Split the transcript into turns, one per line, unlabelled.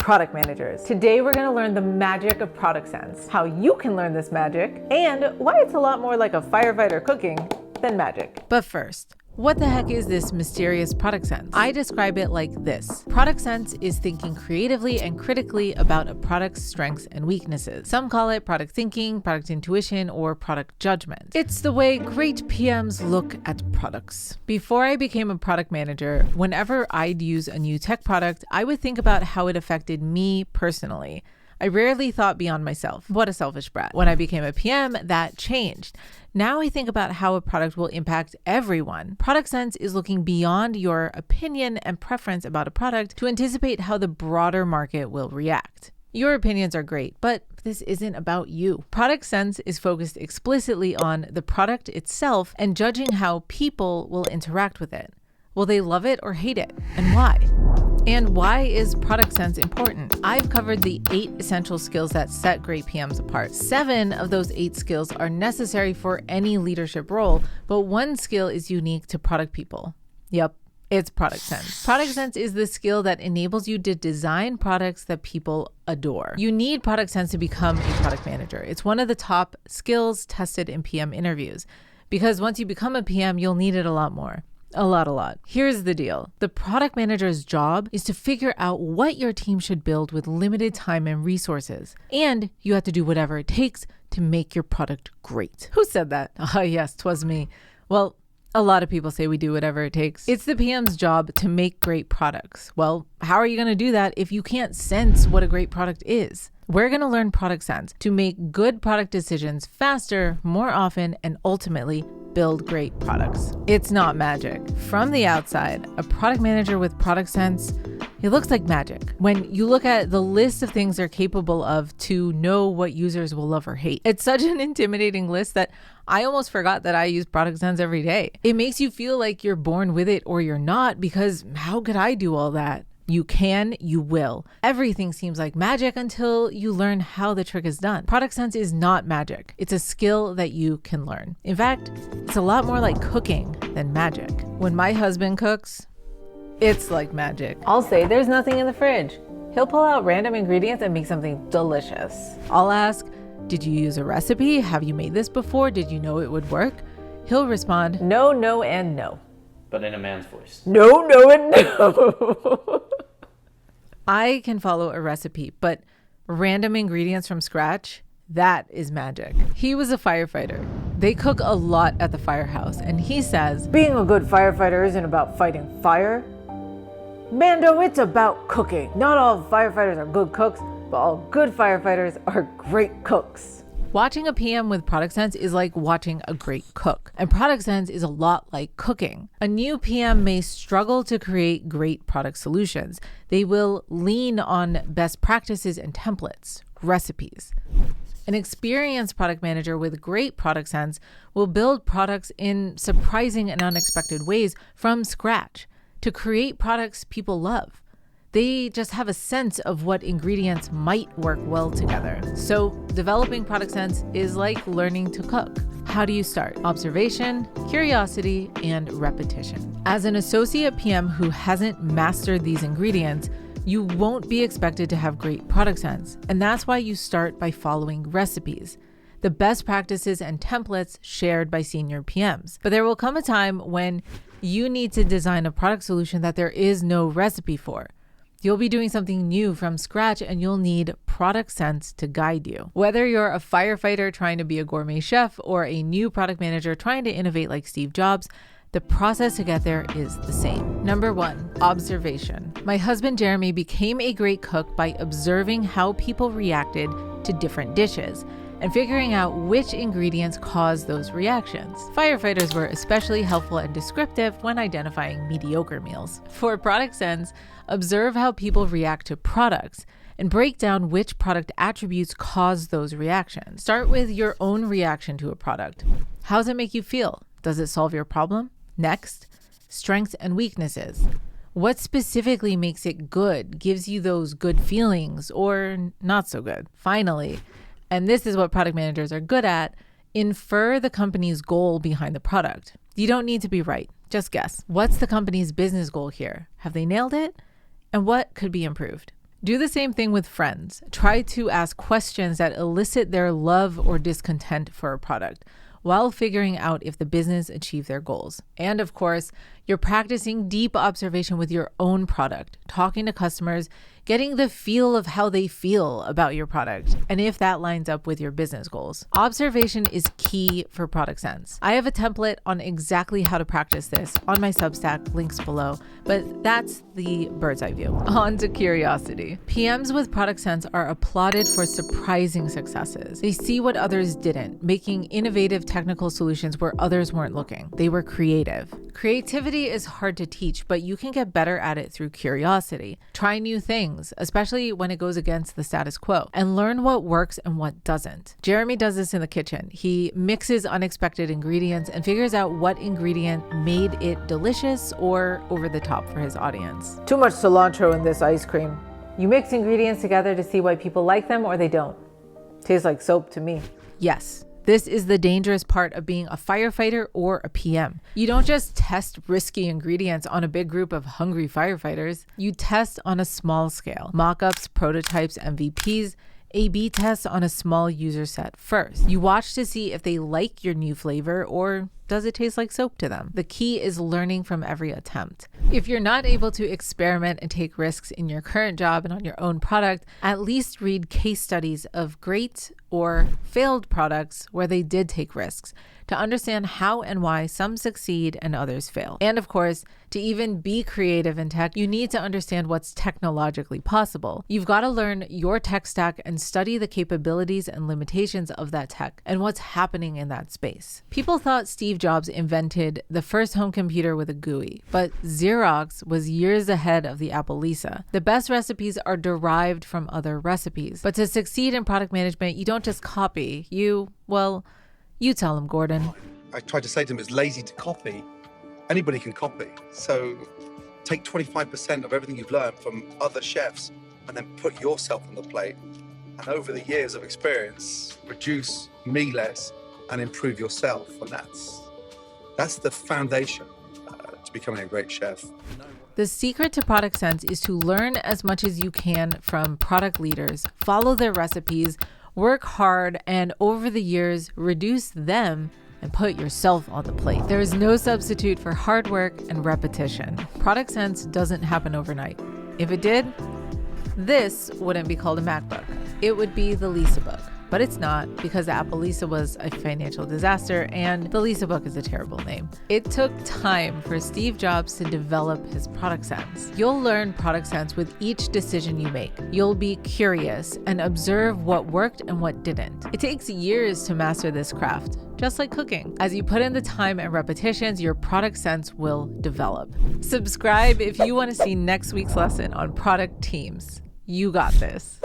product managers. Today we're gonna learn the magic of product sense, how you can learn this magic, and why it's a lot more like a firefighter cooking than magic.
But first, what the heck is this mysterious product sense? I describe it like this. Product sense is thinking creatively and critically about a product's strengths and weaknesses. Some call it product thinking, product intuition, or product judgment. It's the way great PMs look at products. Before I became a product manager, whenever I'd use a new tech product, I would think about how it affected me personally. I rarely thought beyond myself. What a selfish brat. When I became a PM, that changed. Now I think about how a product will impact everyone. Product sense is looking beyond your opinion and preference about a product to anticipate how the broader market will react. Your opinions are great, but this isn't about you. Product sense is focused explicitly on the product itself and judging how people will interact with it. Will they love it or hate it? And why? And why is product sense important? I've covered the 8 essential skills that set great PMs apart. 7 of those 8 skills are necessary for any leadership role, but 1 skill is unique to product people. Yep, it's product sense. Product sense is the skill that enables you to design products that people adore. You need product sense to become a product manager. It's one of the top skills tested in PM interviews, because once you become a PM, you'll need it a lot more. A lot. Here's the deal. The product manager's job is to figure out what your team should build with limited time and resources. And you have to do whatever it takes to make your product great. Who said that? Ah, yes, 'twas me. Well, a lot of people say we do whatever it takes. It's the PM's job to make great products. Well, how are you going to do that if you can't sense what a great product is? We're going to learn product sense to make good product decisions faster, more often, and ultimately build great products. It's not magic. From the outside, a product manager with product sense, it looks like magic. When you look at the list of things they're capable of to know what users will love or hate, it's such an intimidating list that I almost forgot that I use product sense every day. It makes you feel like you're born with it or you're not, because how could I do all that? You can, you will. Everything seems like magic until you learn how the trick is done. Product sense is not magic. It's a skill that you can learn. In fact, it's a lot more like cooking than magic. When my husband cooks, it's like magic.
I'll say there's nothing in the fridge. He'll pull out random ingredients and make something delicious.
I'll ask, did you use a recipe? Have you made this before? Did you know it would work? He'll respond,
no, no, and no.
But in a man's voice.
No, no, and no.
I can follow a recipe, but random ingredients from scratch, that is magic. He was a firefighter. They cook a lot at the firehouse, and he says,
being a good firefighter isn't about fighting fire. Mando, it's about cooking. Not all firefighters are good cooks, but all good firefighters are great cooks.
Watching a PM with product sense is like watching a great cook. And product sense is a lot like cooking. A new PM may struggle to create great product solutions. They will lean on best practices and templates, recipes. An experienced product manager with great product sense will build products in surprising and unexpected ways from scratch to create products people love. They just have a sense of what ingredients might work well together. So developing product sense is like learning to cook. How do you start? Observation, curiosity, and repetition. As an associate PM who hasn't mastered these ingredients, you won't be expected to have great product sense. And that's why you start by following recipes, the best practices and templates shared by senior PMs. But there will come a time when you need to design a product solution that there is no recipe for. You'll be doing something new from scratch, and you'll need product sense to guide you. Whether you're a firefighter trying to be a gourmet chef or a new product manager trying to innovate like Steve Jobs, the process to get there is the same. Number 1, observation. My husband Jeremy became a great cook by observing how people reacted to different dishes and figuring out which ingredients caused those reactions. Firefighters were especially helpful and descriptive when identifying mediocre meals. For product sense, observe how people react to products and break down which product attributes cause those reactions. Start with your own reaction to a product. How does it make you feel? Does it solve your problem? Next, strengths and weaknesses. What specifically makes it good, gives you those good feelings, or not so good? Finally, and this is what product managers are good at, infer the company's goal behind the product. You don't need to be right. Just guess. What's the company's business goal here? Have they nailed it? And what could be improved? Do the same thing with friends. Try to ask questions that elicit their love or discontent for a product, while figuring out if the business achieved their goals. And of course, you're practicing deep observation with your own product, talking to customers, getting the feel of how they feel about your product, and if that lines up with your business goals. Observation is key for product sense. I have a template on exactly how to practice this on my Substack, links below, but that's the bird's eye view. On to curiosity. PMs with product sense are applauded for surprising successes. They see what others didn't, making innovative technical solutions where others weren't looking. They were creative. Creativity is hard to teach, but you can get better at it through curiosity. Try new things, especially when it goes against the status quo, and learn what works and what doesn't. Jeremy does this in the kitchen. He mixes unexpected ingredients and figures out what ingredient made it delicious or over the top for his audience.
Too much cilantro in this ice cream. You mix ingredients together to see why people like them or they don't. Tastes like soap to me.
Yes. This is the dangerous part of being a firefighter or a PM. You don't just test risky ingredients on a big group of hungry firefighters. You test on a small scale. Mock-ups, prototypes, MVPs, A/B tests on a small user set first. You watch to see if they like your new flavor or does it taste like soap to them? The key is learning from every attempt. If you're not able to experiment and take risks in your current job and on your own product, at least read case studies of great or failed products where they did take risks to understand how and why some succeed and others fail. And of course, to even be creative in tech, you need to understand what's technologically possible. You've got to learn your tech stack and study the capabilities and limitations of that tech and what's happening in that space. People thought Steve Jobs invented the first home computer with a GUI, but Xerox was years ahead of the Apple Lisa. The best recipes are derived from other recipes, but to succeed in product management, you don't just copy. You tell him, Gordon.
I tried to say to him, it's lazy to copy. Anybody can copy. So take 25% of everything you've learned from other chefs and then put yourself on the plate. And over the years of experience, reduce me less and improve yourself. And that's the foundation to becoming a great chef.
The secret to product sense is to learn as much as you can from product leaders, follow their recipes, work hard, and over the years, reduce them and put yourself on the plate. There is no substitute for hard work and repetition. Product sense doesn't happen overnight. If it did, this wouldn't be called a MacBook. It would be the Lisa book. But it's not, because the Apple Lisa was a financial disaster and the Lisa book is a terrible name. It took time for Steve Jobs to develop his product sense. You'll learn product sense with each decision you make. You'll be curious and observe what worked and what didn't. It takes years to master this craft, just like cooking. As you put in the time and repetitions, your product sense will develop. Subscribe if you want to see next week's lesson on product teams. You got this.